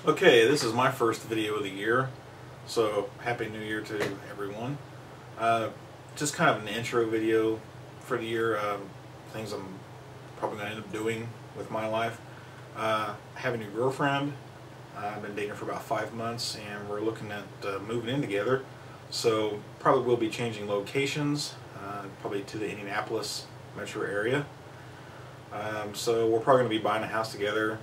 Okay, this is my first video of the year, so Happy New Year to everyone. Just kind of an intro video for the year, things I'm probably going to end up doing with my life. I have a new girlfriend. I've been dating her for about 5 months, and we're looking at moving in together, so probably will be changing locations, probably to the Indianapolis metro area. So we're probably going to be buying a house together.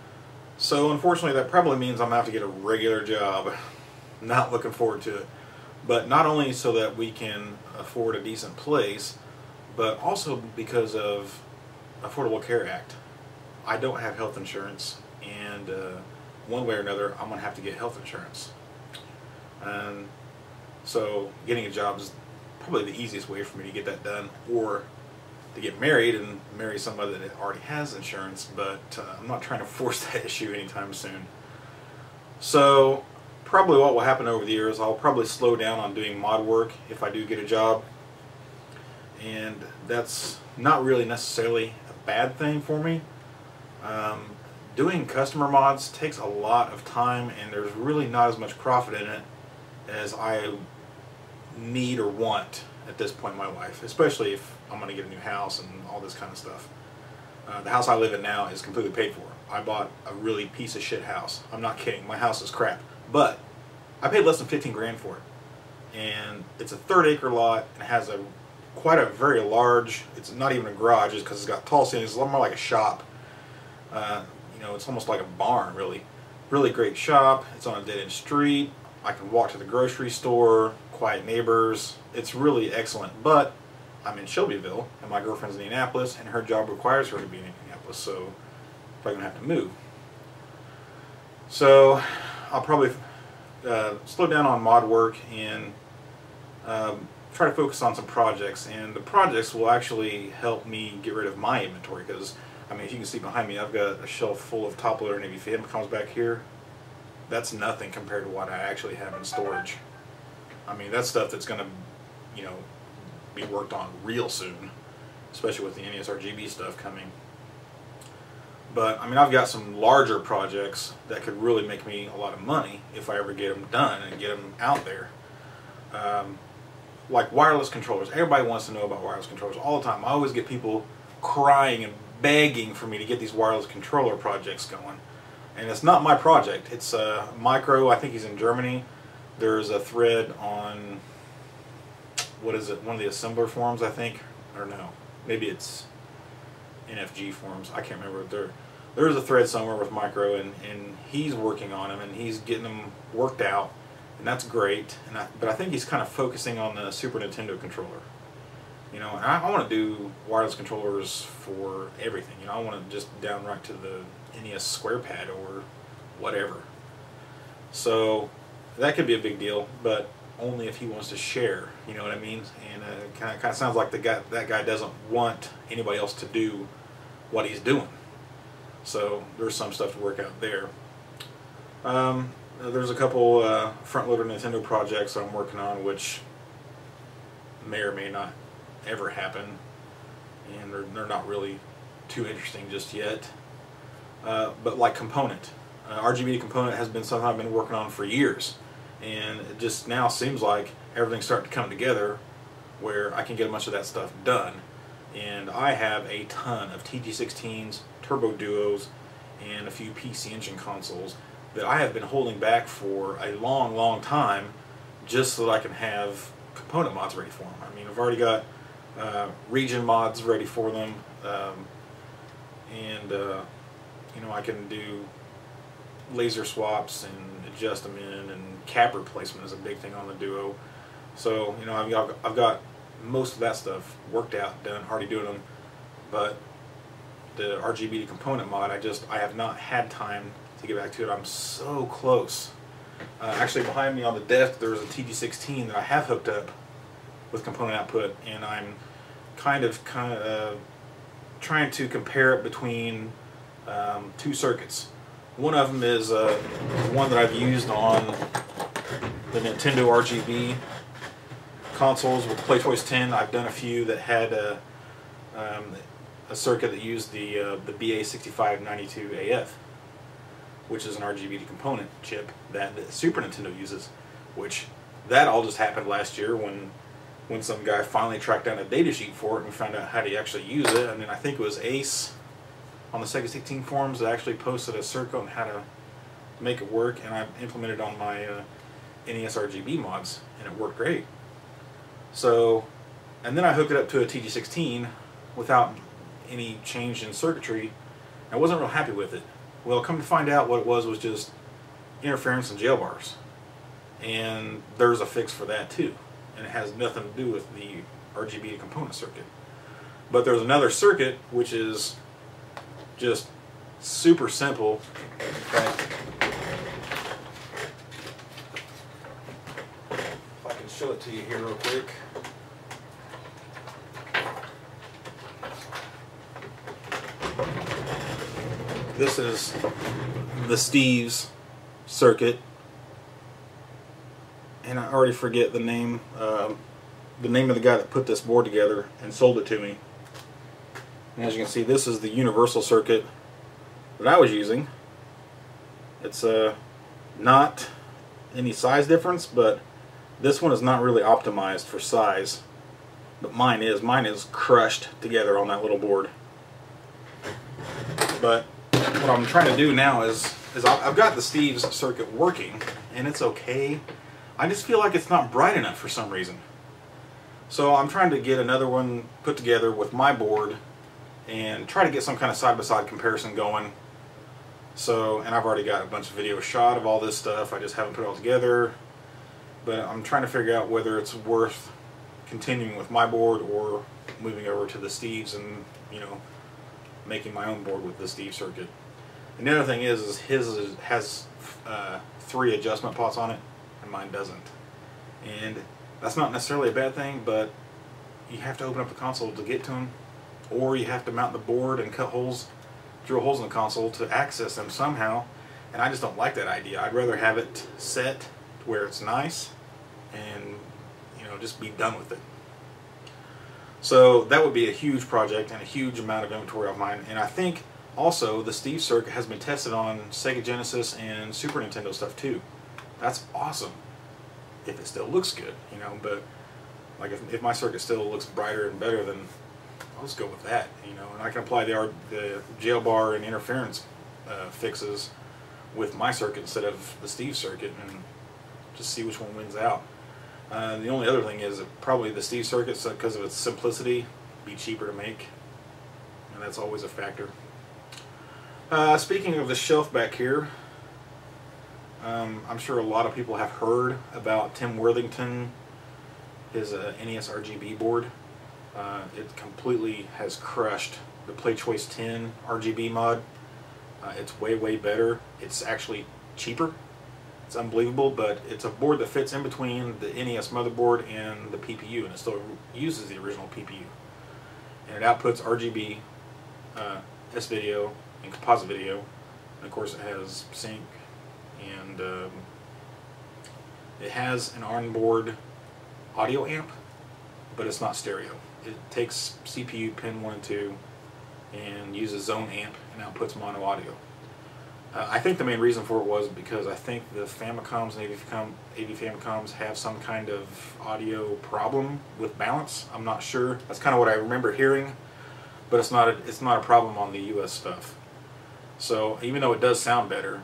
So unfortunately that probably means I'm going to have to get a regular job. Not looking forward to it. But not only so that we can afford a decent place, but also because of Affordable Care Act. I don't have health insurance, and one way or another I'm going to have to get health insurance. So getting a job is probably the easiest way for me to get that done, or to get married and marry somebody that already has insurance, but I'm not trying to force that issue anytime soon. So probably what will happen over the years, I'll probably slow down on doing mod work if I do get a job, and that's not really necessarily a bad thing for me. Doing customer mods takes a lot of time, and there's really not as much profit in it as I need or want at this point in my life, especially if I'm going to get a new house and all this kind of stuff. The house I live in now is completely paid for. I bought a really piece of shit house. I'm not kidding. My house is crap. But I paid less than 15 grand for it. And it's a 3rd-acre lot, and it has quite a very large, it's not even a garage just because it's got tall ceilings. It's a lot more like a shop. You know, it's almost like a barn, really. Really great shop. It's on a dead-end street. I can walk to the grocery store, quiet neighbors. It's really excellent. But I'm in Shelbyville, and my girlfriend's in Indianapolis, and her job requires her to be in Indianapolis, so I'm probably going to have to move. So I'll probably slow down on mod work and try to focus on some projects, and the projects will actually help me get rid of my inventory, because, I mean, if you can see behind me, I've got a shelf full of top loader Navy Fan comes back here. That's nothing compared to what I actually have in storage. I mean, that's stuff that's going to, you know, be worked on real soon, especially with the NES RGB stuff coming. But, I mean, I've got some larger projects that could really make me a lot of money if I ever get them done and get them out there. Like wireless controllers. Everybody wants to know about wireless controllers all the time. I always get people crying and begging for me to get these wireless controller projects going. And it's not my project. It's Micro. I think he's in Germany. There's a thread on, what is it, one of the assembler forums, I think, or no, maybe it's NFG forums. I can't remember. There's a thread somewhere with Micro, and he's working on them, and he's getting them worked out, and that's great. But I think he's kind of focusing on the Super Nintendo controller. You know, and I want to do wireless controllers for everything. You know, I want to just downright to the NES Square Pad or whatever. So that could be a big deal, but only if he wants to share. You know what I mean? And it kind of sounds like that guy doesn't want anybody else to do what he's doing. So there's some stuff to work out there. There's a couple front-loader Nintendo projects I'm working on, which may or may not ever happen, and they're not really too interesting just yet. But like Component, RGB Component has been something I've been working on for years, and it just now seems like everything's starting to come together where I can get a bunch of that stuff done. And I have a ton of TG16s, Turbo Duos, and a few PC Engine consoles that I have been holding back for a long, long time, just so that I can have component mods ready for them. I mean, I've already got region mods ready for them, and you know, I can do laser swaps and adjust them in, and cap replacement is a big thing on the Duo. So, you know, I've got most of that stuff worked out, done, already doing them. But the RGB component mod, I have not had time to get back to it. I'm so close. Actually, behind me on the desk, there's a TG16 that I have hooked up with component output, and I'm kind of trying to compare it between 2 circuits. One of them is one that I've used on the Nintendo RGB consoles with PlayChoice 10. I've done a few that had a circuit that used the BA6592AF. which is an RGB component chip that the Super Nintendo uses, which that all just happened last year when some guy finally tracked down a datasheet for it and found out how to actually use it. And then I think it was Ace on the Sega 16 forums that actually posted a circuit on how to make it work, and I implemented it on my NES RGB mods, and it worked great. So, and then I hooked it up to a TG16 without any change in circuitry. I wasn't real happy with it. Well, come to find out, what it was just interference and jail bars. And there's a fix for that too. And it has nothing to do with the RGB component circuit. But there's another circuit which is just super simple. In fact, if I can show it to you here real quick. This is the Steve's circuit, and I already forget the name of the guy that put this board together and sold it to me. And as you can see, this is the universal circuit that I was using. It's not any size difference, but this one is not really optimized for size, but mine is. Mine is crushed together on that little board. But what I'm trying to do now is I've got the Steve's circuit working, and it's okay. I just feel like it's not bright enough for some reason. So I'm trying to get another one put together with my board and try to get some kind of side-by-side comparison going. So, and I've already got a bunch of videos shot of all this stuff. I just haven't put it all together. But I'm trying to figure out whether it's worth continuing with my board or moving over to the Steve's and, you know, making my own board with the Steve circuit. And the other thing is his has 3 adjustment pots on it, and mine doesn't. And that's not necessarily a bad thing, but you have to open up the console to get to them, or you have to mount the board and cut holes, drill holes in the console to access them somehow. And I just don't like that idea. I'd rather have it set to where it's nice and, you know, just be done with it. So that would be a huge project and a huge amount of inventory of mine. And I think also the Steve circuit has been tested on Sega Genesis and Super Nintendo stuff too. That's awesome if it still looks good, you know. But like if my circuit still looks brighter and better, then I'll just go with that, you know. And I can apply the jail bar and interference fixes with my circuit instead of the Steve circuit, and just see which one wins out. The only other thing is that probably the Steve circuit, because of its simplicity, be cheaper to make, and that's always a factor. Speaking of the shelf back here, I'm sure a lot of people have heard about Tim Worthington, his NES RGB board. It completely has crushed the PlayChoice 10 RGB mod. It's way, way better. It's actually cheaper. It's unbelievable, but it's a board that fits in between the NES motherboard and the PPU, and it still uses the original PPU. And it outputs RGB, S-video, and composite video. And of course it has sync, and it has an onboard audio amp, but it's not stereo. It takes CPU pin 1 and 2 and uses zone amp and outputs mono audio. I think the main reason for it was because I think the Famicoms and AV Famicoms have some kind of audio problem with balance. I'm not sure. That's kind of what I remember hearing, but it's not a problem on the US stuff. So even though it does sound better,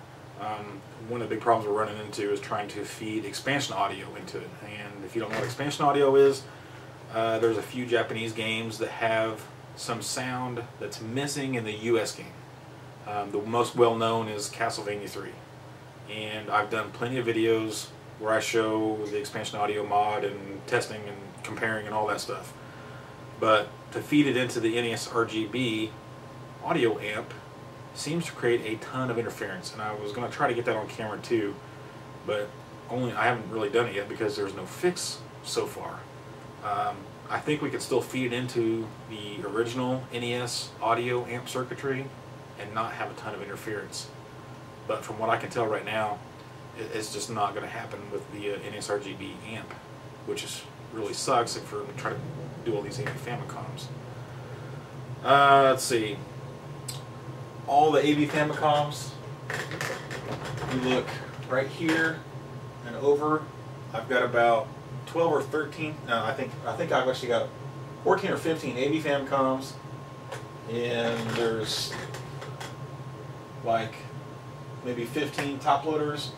one of the big problems we're running into is trying to feed expansion audio into it. And if you don't know what expansion audio is, there's a few Japanese games that have some sound that's missing in the US game. The most well known is Castlevania 3, and I've done plenty of videos where I show the expansion audio mod and testing and comparing and all that stuff. But to feed it into the NES RGB audio amp seems to create a ton of interference, and I was going to try to get that on camera too, but I haven't really done it yet because there's no fix so far. I think we could still feed it into the original NES audio amp circuitry and not have a ton of interference. But from what I can tell right now, it's just not going to happen with the NES RGB amp, which really sucks if we're trying to do all these AV Famicoms. Let's see. All the AV Famicoms you look right here and over, I've got about 12 or 13. No, I think I've actually got 14 or 15 AV Famcoms, and there's like maybe 15 top loaders.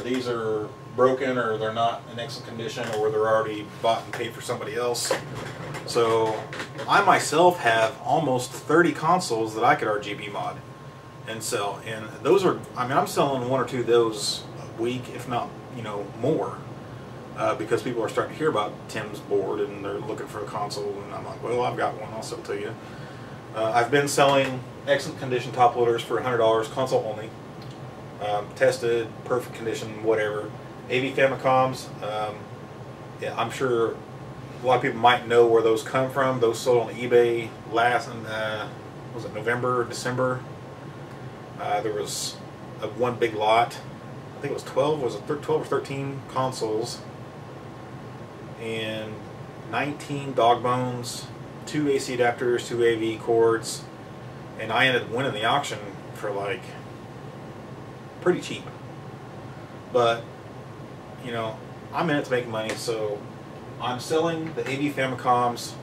These are broken, or they're not in excellent condition, or they're already bought and paid for somebody else. So I myself have almost 30 consoles that I could RGB mod and sell, and those are, I mean, I'm selling one or two of those a week, if not, you know, more, because people are starting to hear about Tim's board and they're looking for a console, and I'm like, well, I've got one, I'll sell it to you. I've been selling excellent condition top loaders for $100, console only, tested, perfect condition, whatever. AV Famicoms, yeah, I'm sure a lot of people might know where those come from. Those sold on eBay last, was it November, December? There was one big lot. I think it was 12. Was it 12 or 13 consoles and 19 dog bones, 2 AC adapters, 2 AV cords, and I ended up winning the auction for like pretty cheap. But you know, I'm in it to make money, so I'm selling the AV Famicoms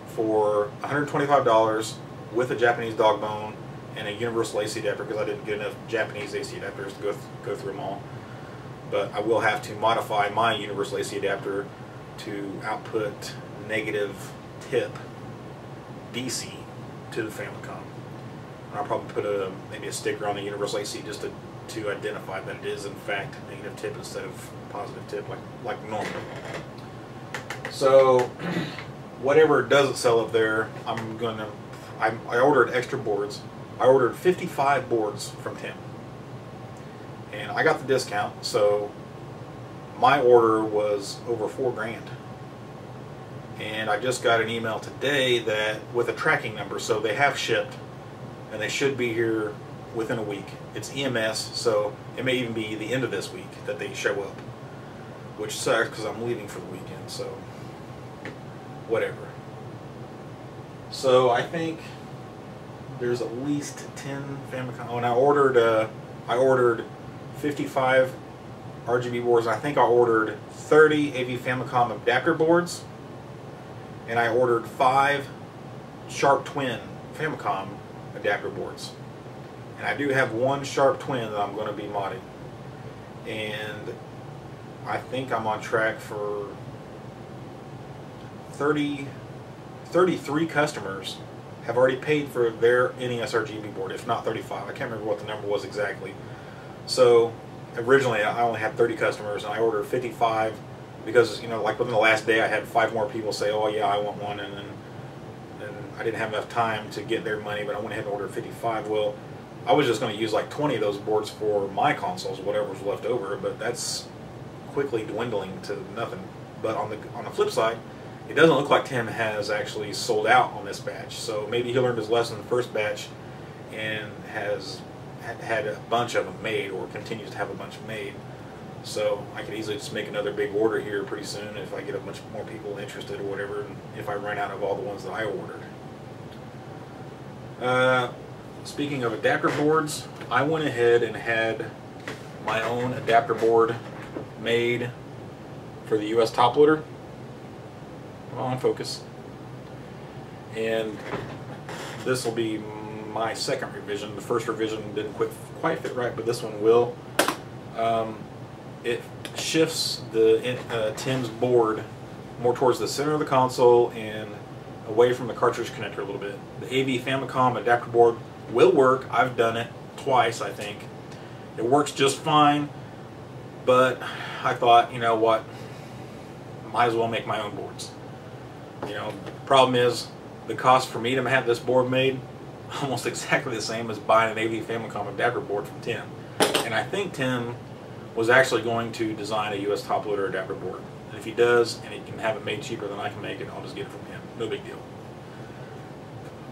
for $125 with a Japanese dog bone and a universal AC adapter, because I didn't get enough Japanese AC adapters to go through them all. But I will have to modify my universal AC adapter to output negative tip DC to the Famicom. And I'll probably put maybe a sticker on the universal AC just to identify that it is in fact negative tip instead of positive tip like normal. So whatever doesn't sell up there, I ordered extra boards. I ordered 55 boards from Tim, and I got the discount, so my order was over $4,000. And I just got an email today that with a tracking number, so they have shipped and they should be here within a week. It's EMS, so it may even be the end of this week that they show up, which sucks because I'm leaving for the weekend, so whatever. So I think there's at least 10 Famicom. Oh, and I ordered 55 RGB boards. I think I ordered 30 AV Famicom adapter boards, and I ordered 5 Sharp Twin Famicom adapter boards. And I do have one Sharp Twin that I'm going to be modding. And I think I'm on track for 33 customers have already paid for their NES RGB board, if not 35. I can't remember what the number was exactly. So originally I only had 30 customers, and I ordered 55 because, you know, like within the last day I had 5 more people say, oh yeah, I want one, and then I didn't have enough time to get their money, but I went ahead and ordered 55. Well, I was just going to use like 20 of those boards for my consoles, whatever was left over, but that's quickly dwindling to nothing. But on the flip side, it doesn't look like Tim has actually sold out on this batch, so maybe he learned his lesson in the first batch and has had a bunch of them made, or continues to have a bunch made. So I could easily just make another big order here pretty soon if I get a bunch more people interested or whatever, and if I run out of all the ones that I ordered. Speaking of adapter boards, I went ahead and had my own adapter board made for the US top loader. On focus. And this will be my second revision. The first revision didn't quite fit right, but this one will. It shifts Tim's board more towards the center of the console and away from the cartridge connector a little bit. The AV Famicom adapter board will work. I've done it twice, I think. It works just fine, but I thought, you know what, might as well make my own boards. You know, the problem is the cost for me to have this board made almost exactly the same as buying an AV Famicom adapter board from Tim. And I think Tim was actually going to design a US top loader adapter board. And if he does, and he can have it made cheaper than I can make it, I'll just get it from him. No big deal.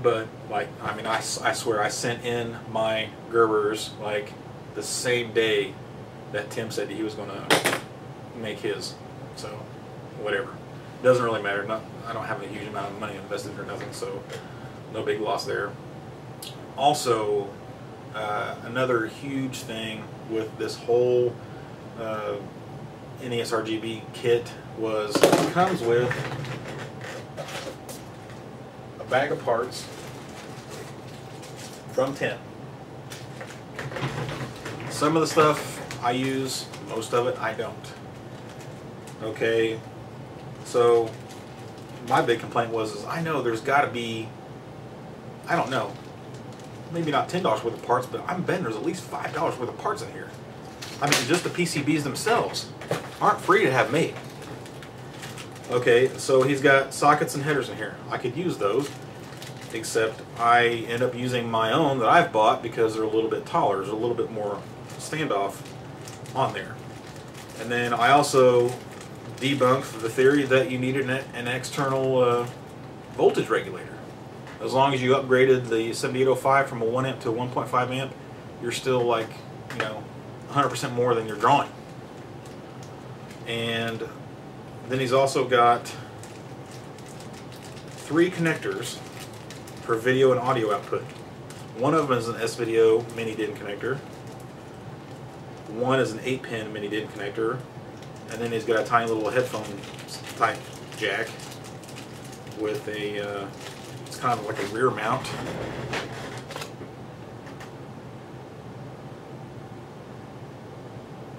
But, like, I mean, I swear I sent in my Gerbers, like, the same day that Tim said that he was going to make his. So, whatever. Doesn't really matter. I don't have a huge amount of money invested or nothing, so no big loss there. Also, Another huge thing with this whole NES RGB kit was it comes with a bag of parts from Tin. Some of the stuff I use, most of it I don't. Okay, so my big complaint was I know there's got to be, I don't know, maybe not $10 worth of parts, but I'm betting there's at least $5 worth of parts in here. I mean, just the PCBs themselves aren't free to have made. Okay, so he's got sockets and headers in here. I could use those, except I end up using my own that I've bought because they're a little bit taller. There's a little bit more standoff on there. And then I also debunked the theory that you needed an external voltage regulator. As long as you upgraded the 7805 from a 1 amp to a 1.5 amp, you're still like, you know, 100% more than you're drawing. And then he's also got 3 connectors for video and audio output. One of them is an S-Video mini DIN connector. One is an 8-pin mini DIN connector. And then he's got a tiny little headphone type jack with a, it's kind of like a rear mount.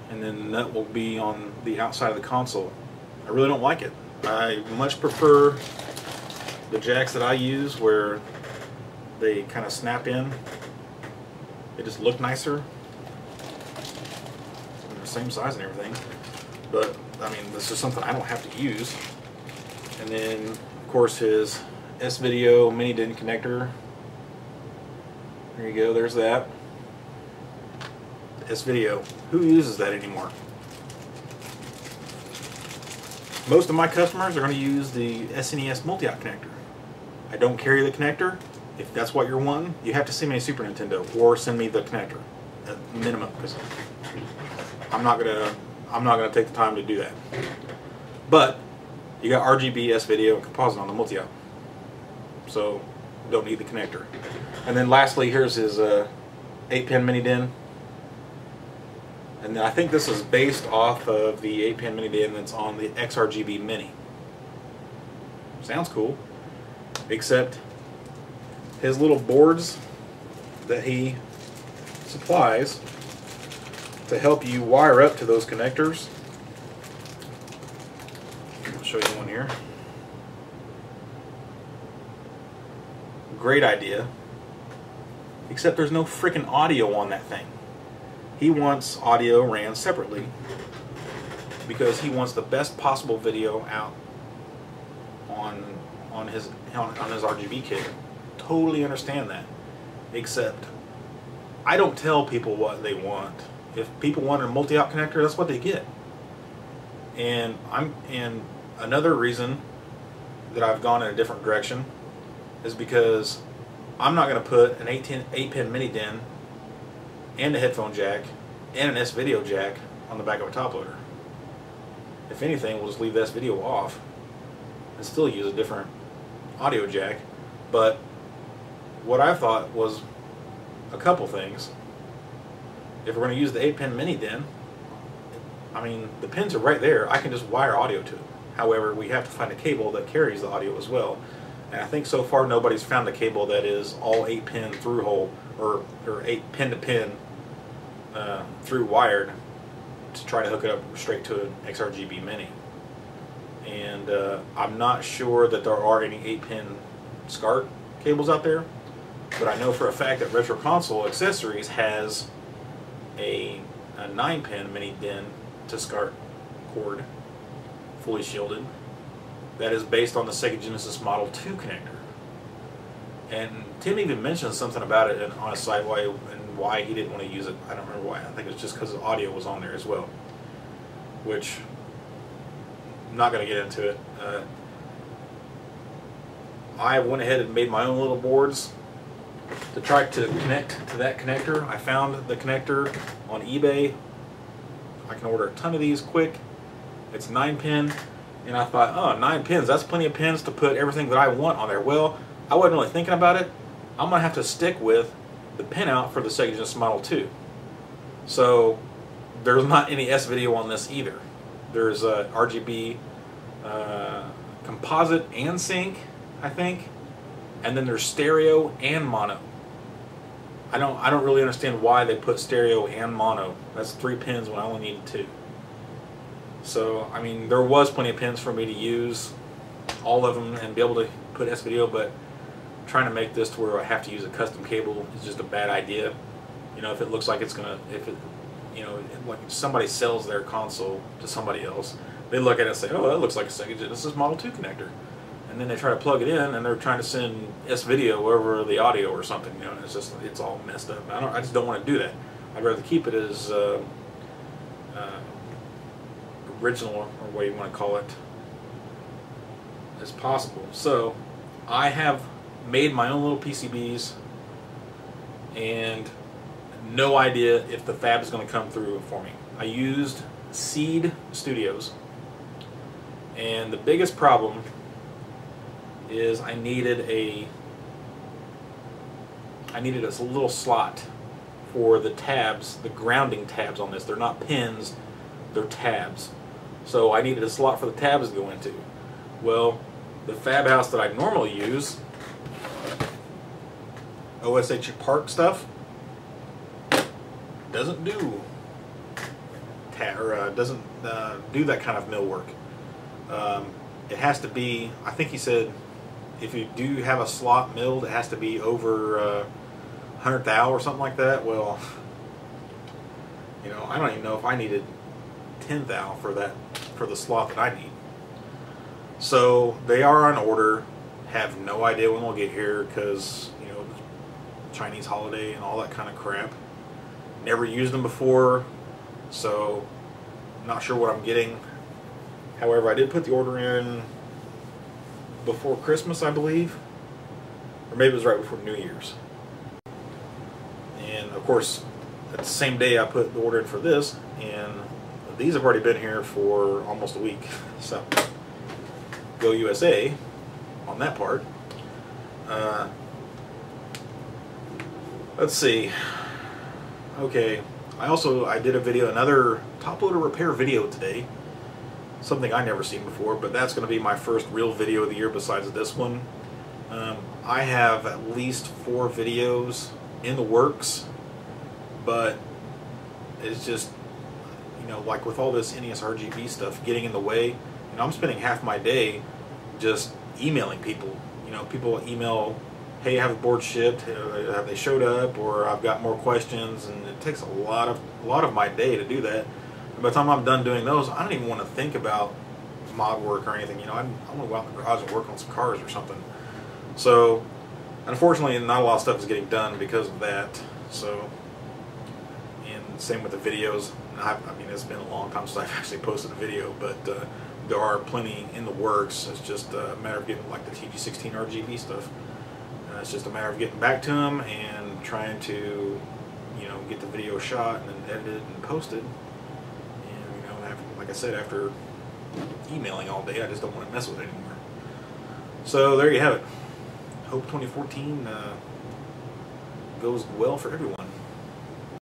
And then the nut will be on the outside of the console. I really don't like it. I much prefer the jacks that I use where they kind of snap in. They just look nicer. And they're the same size and everything. But, I mean, this is something I don't have to use. And then, of course, his S-Video mini DIN connector. There you go, there's that. S-Video. Who uses that anymore? Most of my customers are going to use the SNES multi-out connector. I don't carry the connector. If that's what you're wanting, you have to send me a Super Nintendo or send me the connector at minimum, because I'm not gonna take the time to do that. But you got RGB, S-Video, and composite on the multi-out, so don't need the connector. And then lastly, here's his 8-pin mini DIN. And then I think this is based off of the 8-pin mini DIN that's on the XRGB Mini. Sounds cool. Except his little boards that he supplies to help you wire up to those connectors. I'll show you one here. Great idea. Except there's no freaking audio on that thing. He wants audio ran separately because he wants the best possible video out on his RGB kit. Totally understand that. Except I don't tell people what they want. If people want a multi-out connector, that's what they get. And another reason that I've gone in a different direction is because I'm not going to put an 8-pin mini DIN and a headphone jack and an S-Video jack on the back of a top loader. If anything, we'll just leave the S-Video off and still use a different audio jack. But what I thought was a couple things. If we're going to use the 8-pin mini DIN, I mean, the pins are right there. I can just wire audio to it. However, we have to find a cable that carries the audio as well. And I think so far nobody's found a cable that is all 8-pin through hole or 8-pin to pin through wired to try to hook it up straight to an XRGB Mini. And I'm not sure that there are any 8-pin SCART cables out there, but I know for a fact that Retro Console Accessories has a 9-pin mini DIN to SCART cord, fully shielded, that is based on the Sega Genesis Model 2 connector. And Tim even mentioned something about it on his site why he didn't want to use it. I don't remember why. I think it's just because the audio was on there as well, which I'm not going to get into it. I went ahead and made my own little boards to try to connect to that connector. I found the connector on eBay. I can order a ton of these quick. It's 9-pin, and I thought, oh, 9 pins, that's plenty of pins to put everything that I want on there. Well, I wasn't really thinking about it. I'm going to have to stick with the pinout for the Sega Genesis Model 2. So there's not any S-video on this either. There's a RGB composite and sync, I think, and then there's stereo and mono. I don't really understand why they put stereo and mono. That's 3 pins when I only needed 2. So I mean, there was plenty of pins for me to use all of them and be able to put S-video, but trying to make this to where I have to use a custom cable is just a bad idea. You know, if it looks like it's gonna, if it, you know, like somebody sells their console to somebody else, they look at it and say, oh, that looks like a Sega Genesis Model 2 connector. And then they try to plug it in, and they're trying to send S-video over the audio or something. You know, and it's all messed up. I just don't want to do that. I'd rather keep it as original, or what you want to call it, as possible. So I have made my own little PCBs, and no idea if the fab is going to come through for me. I used Seed Studios, and the biggest problem is I needed a little slot for the tabs, the grounding tabs on this. They're not pins, they're tabs. So I needed a slot for the tabs to go into. Well, the fab house that I normally use, OSH Park stuff, doesn't do doesn't do that kind of millwork. It has to be, I think he said, if you do have a slot milled, it has to be over 100 thou or something like that. Well, you know, I don't even know if I needed 10 thou for that, for the slot that I need. So they are on order. Have no idea when they'll get here because, you know, Chinese holiday and all that kind of crap. Never used them before, so not sure what I'm getting. However, I did put the order in before Christmas, I believe, or maybe it was right before New Year's. And of course, at the same day I put the order in for this, and these have already been here for almost a week. So go USA on that part. Let's see. Okay, I did a video, another top loader repair video today. Something I never seen before, but that's going to be my first real video of the year besides this one. I have at least 4 videos in the works, but it's just, you know, like with all this NES RGB stuff getting in the way, you know, I'm spending half my day just emailing people. You know, people email, hey, I have a board shipped, have they showed up, or I've got more questions, and it takes a lot of my day to do that. And by the time I'm done doing those, I don't even want to think about mod work or anything. You know, I want to go out in the garage and work on some cars or something. So, unfortunately, not a lot of stuff is getting done because of that. So, and same with the videos. I mean, it's been a long time since I've actually posted a video, but there are plenty in the works. It's just a matter of getting, like the TG16 RGB stuff. It's just a matter of getting back to them and trying to, you know, get the video shot and then edited and posted. And, you know, like I said, after emailing all day, I just don't want to mess with it anymore. So there you have it. Hope 2014 goes well for everyone.